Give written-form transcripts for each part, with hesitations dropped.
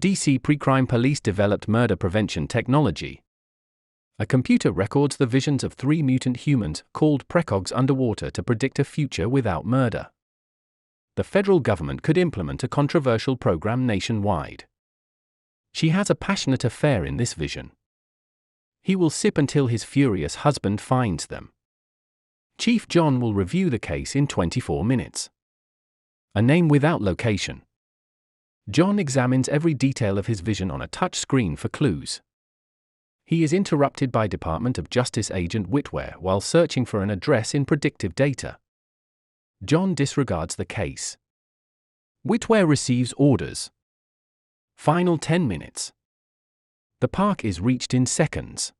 DC PreCrime Police developed murder prevention technology. A computer records the visions of 3 mutant humans, called PreCogs, underwater to predict a future without murder. The federal government could implement a controversial program nationwide. She has a passionate affair in this vision. He will sip until his furious husband finds them. Chief John will review the case in 24 minutes. A name without location. John examines every detail of his vision on a touch screen for clues. He is interrupted by Department of Justice agent Whitware while searching for an address in predictive data. John disregards the case. Whitware receives orders. Final 10 minutes. The park is reached in seconds.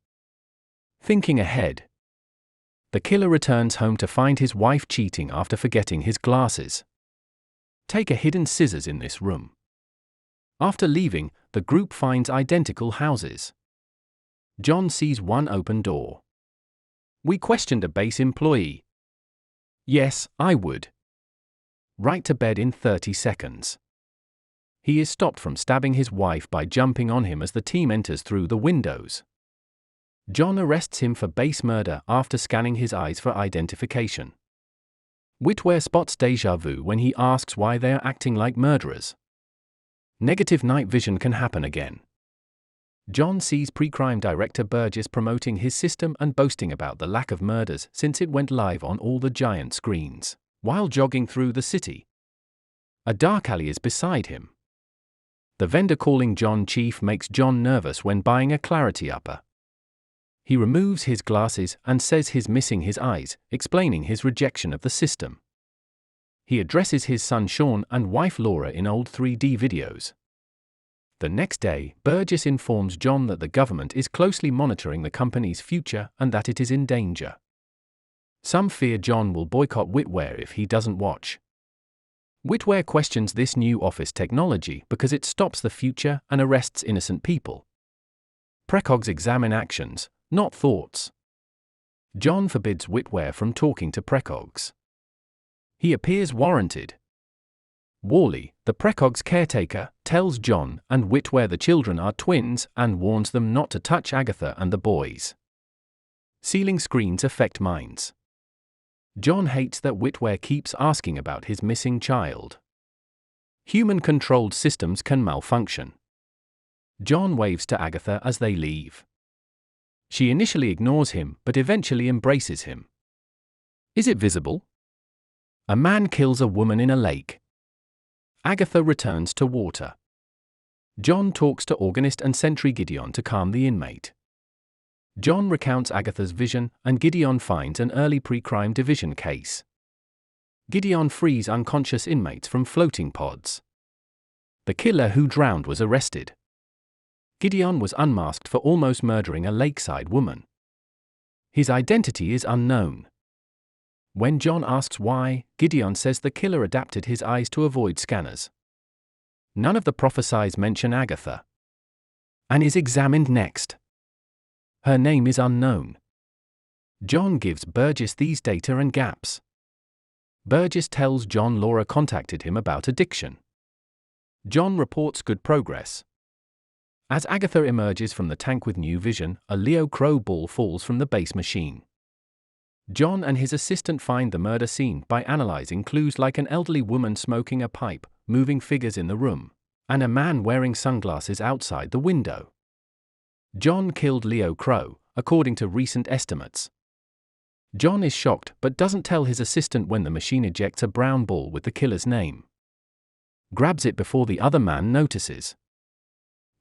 Thinking ahead. The killer returns home to find his wife cheating after forgetting his glasses. Take a hidden scissors in this room. After leaving, the group finds identical houses. John sees one open door. We questioned a base employee. Yes, I would. Right to bed in 30 seconds. He is stopped from stabbing his wife by jumping on him as the team enters through the windows. John arrests him for base murder after scanning his eyes for identification. Whitware spots déjà vu when he asks why they are acting like murderers. Negative night vision can happen again. John sees PreCrime director Burgess promoting his system and boasting about the lack of murders since it went live on all the giant screens, while jogging through the city. A dark alley is beside him. The vendor calling John Chief makes John nervous when buying a clarity upper. He removes his glasses and says he's missing his eyes, explaining his rejection of the system. He addresses his son Sean and wife Laura in old 3D videos. The next day, Burgess informs John that the government is closely monitoring the company's future and that it is in danger. Some fear John will boycott Whitware if he doesn't watch. Whitware questions this new office technology because it stops the future and arrests innocent people. PreCogs examine actions, not thoughts. John forbids Whitware from talking to PreCogs. He appears warranted. Wally, the PreCogs caretaker, tells John and Whitware the children are twins and warns them not to touch Agatha and the boys. Ceiling screens affect minds. John hates that Whitware keeps asking about his missing child. Human-controlled systems can malfunction. John waves to Agatha as they leave. She initially ignores him but eventually embraces him. Is it visible? A man kills a woman in a lake. Agatha returns to water. John talks to organist and sentry Gideon to calm the inmate. John recounts Agatha's vision, and Gideon finds an early PreCrime division case. Gideon frees unconscious inmates from floating pods. The killer who drowned was arrested. Gideon was unmasked for almost murdering a lakeside woman. His identity is unknown. When John asks why, Gideon says the killer adapted his eyes to avoid scanners. None of the prophesies mention Agatha. And is examined next. Her name is unknown. John gives Burgess these data and gaps. Burgess tells John Laura contacted him about addiction. John reports good progress. As Agatha emerges from the tank with new vision, a Leo Crow ball falls from the base machine. John and his assistant find the murder scene by analyzing clues like an elderly woman smoking a pipe, moving figures in the room, and a man wearing sunglasses outside the window. John killed Leo Crow, according to recent estimates. John is shocked but doesn't tell his assistant when the machine ejects a brown ball with the killer's name. Grabs it before the other man notices.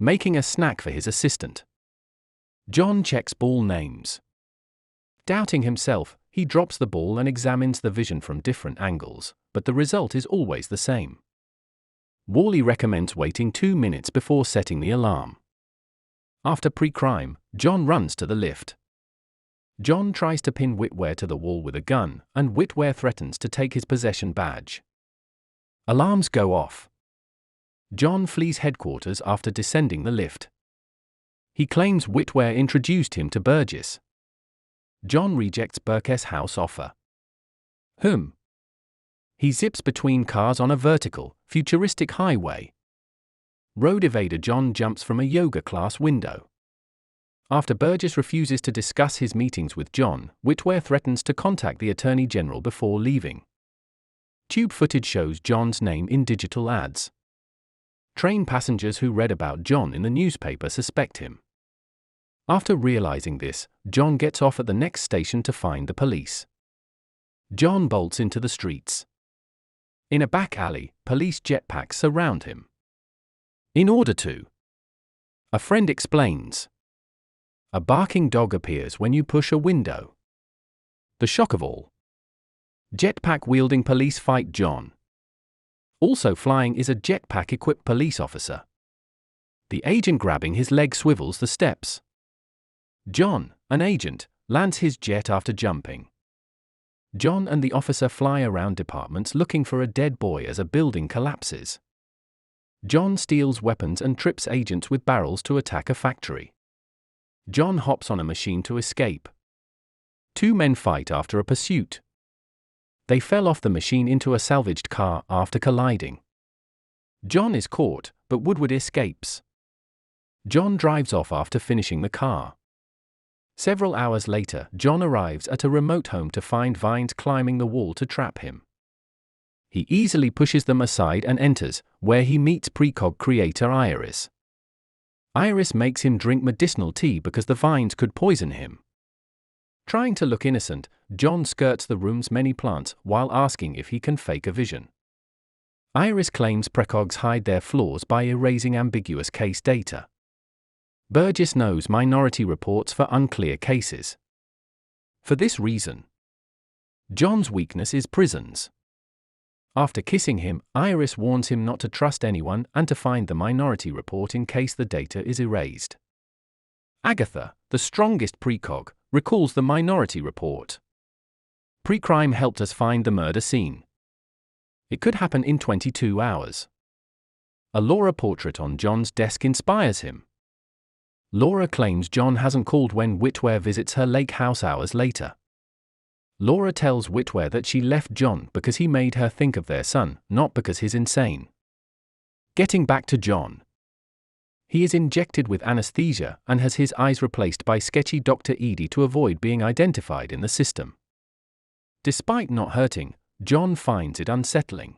Making a snack for his assistant. John checks ball names. Doubting himself, he drops the ball and examines the vision from different angles, but the result is always the same. Wally recommends waiting 2 minutes before setting the alarm. After PreCrime, John runs to the lift. John tries to pin Whitware to the wall with a gun, and Whitware threatens to take his possession badge. Alarms go off. John flees headquarters after descending the lift. He claims Whitware introduced him to Burgess. John rejects Burke's house offer. He zips between cars on a vertical, futuristic highway. Road evader John jumps from a yoga class window. After Burgess refuses to discuss his meetings with John, Whitware threatens to contact the Attorney General before leaving. Tube footage shows John's name in digital ads. Train passengers who read about John in the newspaper suspect him. After realizing this, John gets off at the next station to find the police. John bolts into the streets. In a back alley, police jetpacks surround him. In order to. A friend explains. A barking dog appears when you push a window. The shock of all. Jetpack-wielding police fight John. Also flying is a jetpack-equipped police officer. The agent grabbing his leg swivels the steps. John, an agent, lands his jet after jumping. John and the officer fly around departments looking for a dead boy as a building collapses. John steals weapons and trips agents with barrels to attack a factory. John hops on a machine to escape. Two men fight after a pursuit. They fell off the machine into a salvaged car after colliding. John is caught, but Woodward escapes. John drives off after finishing the car. Several hours later, John arrives at a remote home to find vines climbing the wall to trap him. He easily pushes them aside and enters, where he meets PreCog creator Iris. Iris makes him drink medicinal tea because the vines could poison him. Trying to look innocent, John skirts the room's many plants while asking if he can fake a vision. Iris claims PreCogs hide their flaws by erasing ambiguous case data. Burgess knows Minority Reports for unclear cases. For this reason, John's weakness is prisons. After kissing him, Iris warns him not to trust anyone and to find the Minority Report in case the data is erased. Agatha, the strongest PreCog, recalls the Minority Report. PreCrime helped us find the murder scene. It could happen in 22 hours. A Laura portrait on John's desk inspires him. Laura claims John hasn't called when Whitware visits her lake house hours later. Laura tells Whitware that she left John because he made her think of their son, not because he's insane. Getting back to John. He is injected with anesthesia and has his eyes replaced by sketchy Dr. Edie to avoid being identified in the system. Despite not hurting, John finds it unsettling.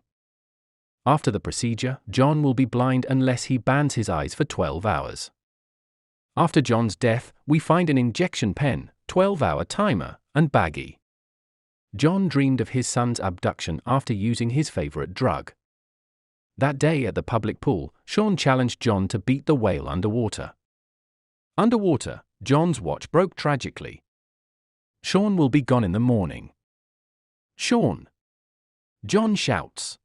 After the procedure, John will be blind unless he bans his eyes for 12 hours. After John's death, we find an injection pen, 12-hour timer, and baggie. John dreamed of his son's abduction after using his favorite drug. That day at the public pool, Sean challenged John to beat the whale underwater. Underwater, John's watch broke tragically. Sean will be gone in the morning. Sean! John shouts.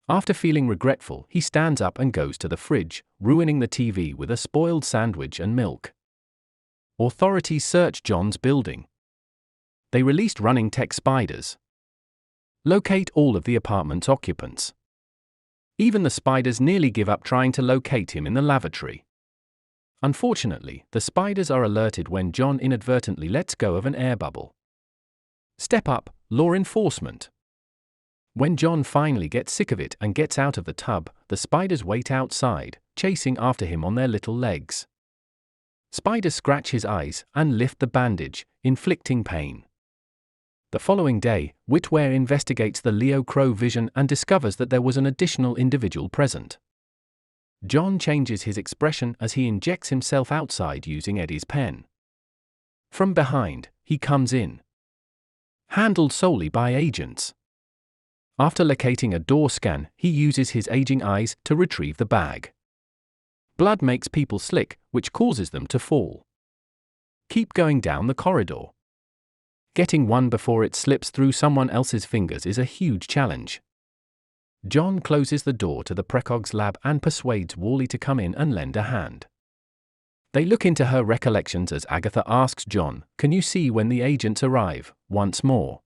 After feeling regretful, he stands up and goes to the fridge, ruining the TV with a spoiled sandwich and milk. Authorities search John's building. They released running tech spiders. Locate all of the apartment's occupants. Even the spiders nearly give up trying to locate him in the lavatory. Unfortunately, the spiders are alerted when John inadvertently lets go of an air bubble. Step up, law enforcement. When John finally gets sick of it and gets out of the tub, the spiders wait outside, chasing after him on their little legs. Spiders scratch his eyes and lift the bandage, inflicting pain. The following day, Whitware investigates the Leo Crow vision and discovers that there was an additional individual present. John changes his expression as he injects himself outside using Eddie's pen. From behind, he comes in. Handled solely by agents. After locating a door scan, he uses his aging eyes to retrieve the bag. Blood makes people slick, which causes them to fall. Keep going down the corridor. Getting one before it slips through someone else's fingers is a huge challenge. John closes the door to the PreCogs lab and persuades Wally to come in and lend a hand. They look into her recollections as Agatha asks John, "Can you see when the agents arrive?" once more.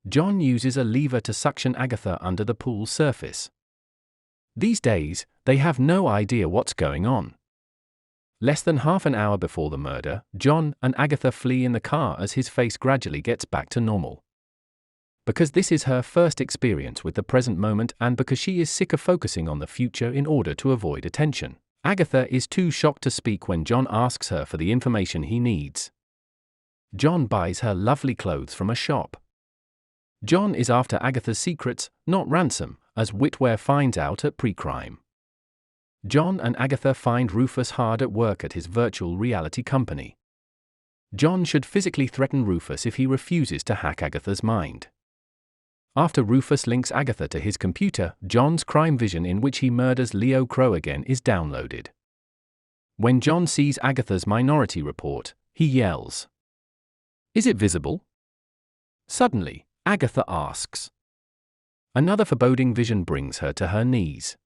John uses a lever to suction Agatha under the pool's surface. These days, they have no idea what's going on. Less than half an hour before the murder, John and Agatha flee in the car as his face gradually gets back to normal. Because this is her first experience with the present moment and because she is sick of focusing on the future in order to avoid attention, Agatha is too shocked to speak when John asks her for the information he needs. John buys her lovely clothes from a shop. John is after Agatha's secrets, not ransom, as Whitware finds out at PreCrime. John and Agatha find Rufus hard at work at his virtual reality company. John should physically threaten Rufus if he refuses to hack Agatha's mind. After Rufus links Agatha to his computer, John's crime vision in which he murders Leo Crow again is downloaded. When John sees Agatha's Minority Report, he yells, "Is it visible?" Suddenly, Agatha asks. Another foreboding vision brings her to her knees.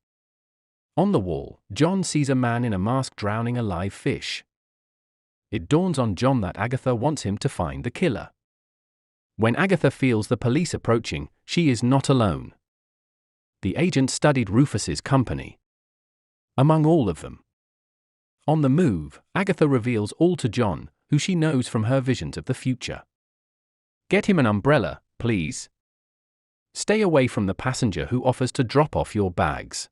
On the wall, John sees a man in a mask drowning a live fish. It dawns on John that Agatha wants him to find the killer. When Agatha feels the police approaching, she is not alone. The agent studied Rufus's company. Among all of them. On the move, Agatha reveals all to John, who she knows from her visions of the future. "Get him an umbrella, please. Stay away from the passenger who offers to drop off your bags."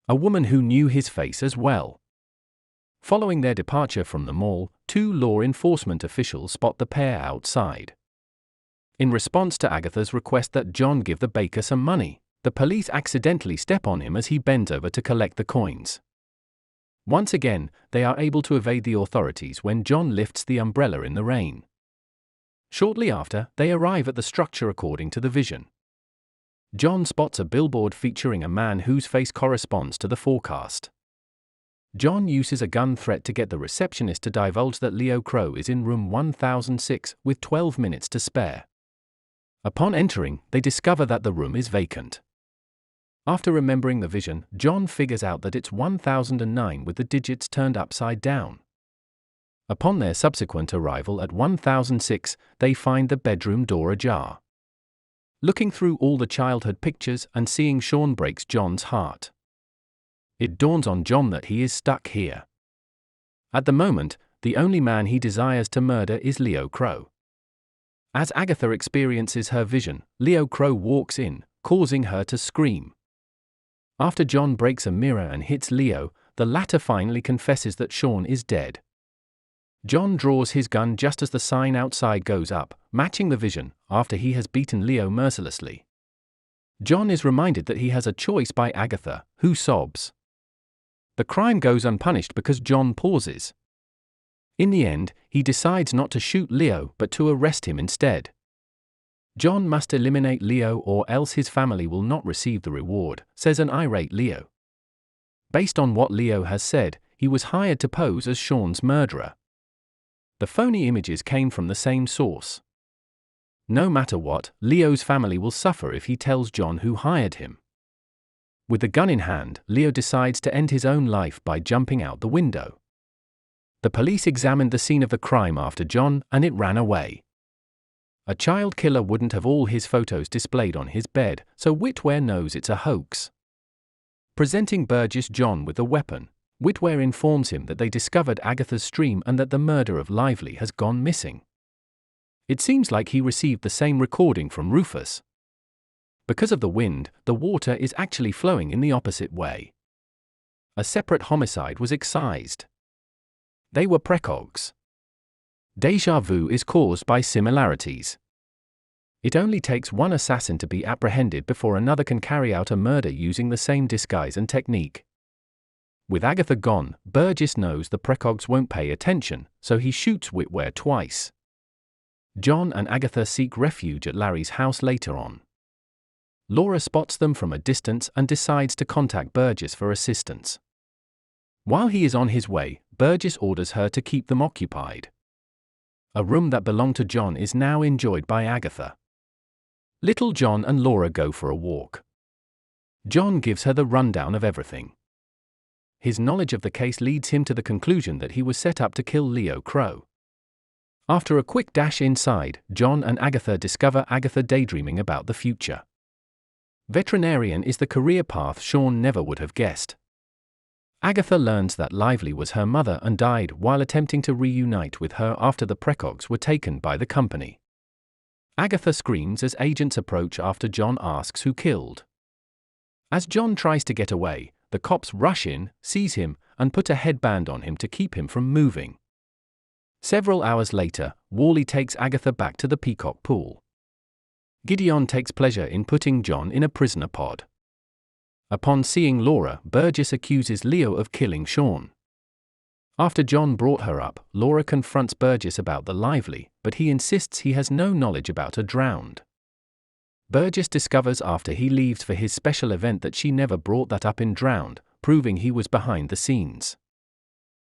A woman who knew his face as well. Following their departure from the mall, 2 law enforcement officials spot the pair outside. In response to Agatha's request that John give the baker some money, the police accidentally step on him as he bends over to collect the coins. Once again, they are able to evade the authorities when John lifts the umbrella in the rain. Shortly after, they arrive at the structure according to the vision. John spots a billboard featuring a man whose face corresponds to the forecast. John uses a gun threat to get the receptionist to divulge that Leo Crow is in room 1006 with 12 minutes to spare. Upon entering, they discover that the room is vacant. After remembering the vision, John figures out that it's 1009 with the digits turned upside down. Upon their subsequent arrival at 1006, they find the bedroom door ajar. Looking through all the childhood pictures and seeing Sean breaks John's heart. It dawns on John that he is stuck here. At the moment, the only man he desires to murder is Leo Crow. As Agatha experiences her vision, Leo Crow walks in, causing her to scream. After John breaks a mirror and hits Leo, the latter finally confesses that Sean is dead. John draws his gun just as the sign outside goes up, matching the vision, after he has beaten Leo mercilessly. John is reminded that he has a choice by Agatha, who sobs. The crime goes unpunished because John pauses. In the end, he decides not to shoot Leo but to arrest him instead. John must eliminate Leo or else his family will not receive the reward, says an irate Leo. Based on what Leo has said, he was hired to pose as Sean's murderer. The phony images came from the same source. No matter what, Leo's family will suffer if he tells John who hired him. With the gun in hand, Leo decides to end his own life by jumping out the window. The police examined the scene of the crime after John, and it ran away. A child killer wouldn't have all his photos displayed on his bed, so Whitware knows it's a hoax. Presenting Burgess John with the weapon, Whitware informs him that they discovered Agatha's stream and that the murder of Lively has gone missing. It seems like he received the same recording from Rufus. Because of the wind, the water is actually flowing in the opposite way. A separate homicide was excised. They were PreCogs. Deja vu is caused by similarities. It only takes one assassin to be apprehended before another can carry out a murder using the same disguise and technique. With Agatha gone, Burgess knows the PreCogs won't pay attention, so he shoots Whitware twice. John and Agatha seek refuge at Larry's house later on. Laura spots them from a distance and decides to contact Burgess for assistance. While he is on his way, Burgess orders her to keep them occupied. A room that belonged to John is now enjoyed by Agatha. Little John and Laura go for a walk. John gives her the rundown of everything. His knowledge of the case leads him to the conclusion that he was set up to kill Leo Crow. After a quick dash inside, John and Agatha discover Agatha daydreaming about the future. Veterinarian is the career path Sean never would have guessed. Agatha learns that Lively was her mother and died while attempting to reunite with her after the PreCogs were taken by the company. Agatha screams as agents approach after John asks who killed. As John tries to get away, the cops rush in, seize him, and put a headband on him to keep him from moving. Several hours later, Worley takes Agatha back to the Peacock pool. Gideon takes pleasure in putting John in a prisoner pod. Upon seeing Laura, Burgess accuses Leo of killing Sean. After John brought her up, Laura confronts Burgess about the Lively, but he insists he has no knowledge about her drowned. Burgess discovers after he leaves for his special event that she never brought that up in Drowned, proving he was behind the scenes.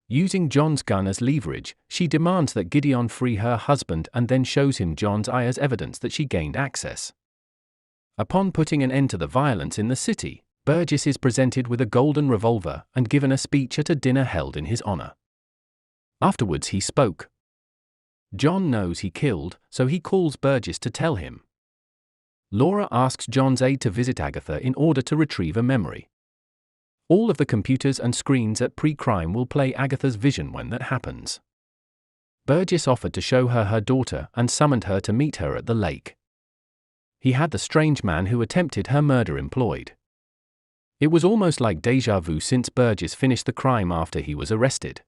Using John's gun as leverage, she demands that Gideon free her husband and then shows him John's eye as evidence that she gained access. Upon putting an end to the violence in the city, Burgess is presented with a golden revolver and given a speech at a dinner held in his honor. Afterwards he spoke. John knows he killed, so he calls Burgess to tell him. Laura asks John's aide to visit Agatha in order to retrieve a memory. All of the computers and screens at PreCrime will play Agatha's vision when that happens. Burgess offered to show her her daughter and summoned her to meet her at the lake. He had the strange man who attempted her murder employed. It was almost like déjà vu since Burgess finished the crime after he was arrested.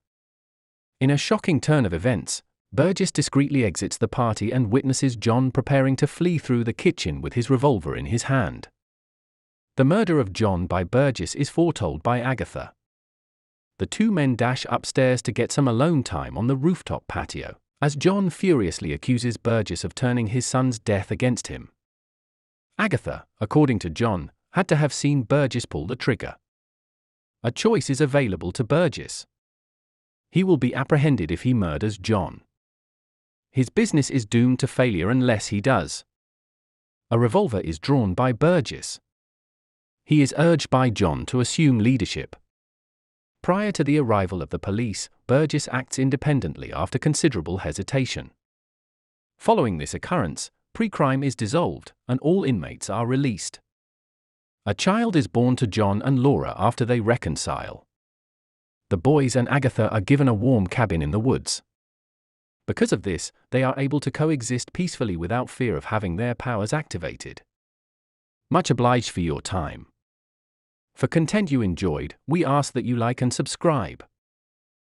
In a shocking turn of events, Burgess discreetly exits the party and witnesses John preparing to flee through the kitchen with his revolver in his hand. The murder of John by Burgess is foretold by Agatha. The two men dash upstairs to get some alone time on the rooftop patio, as John furiously accuses Burgess of turning his son's death against him. Agatha, according to John, had to have seen Burgess pull the trigger. A choice is available to Burgess. He will be apprehended if he murders John. His business is doomed to failure unless he does. A revolver is drawn by Burgess. He is urged by John to assume leadership. Prior to the arrival of the police, Burgess acts independently after considerable hesitation. Following this occurrence, PreCrime is dissolved, and all inmates are released. A child is born to John and Laura after they reconcile. The boys and Agatha are given a warm cabin in the woods. Because of this, they are able to coexist peacefully without fear of having their powers activated. Much obliged for your time. For content you enjoyed, we ask that you like and subscribe.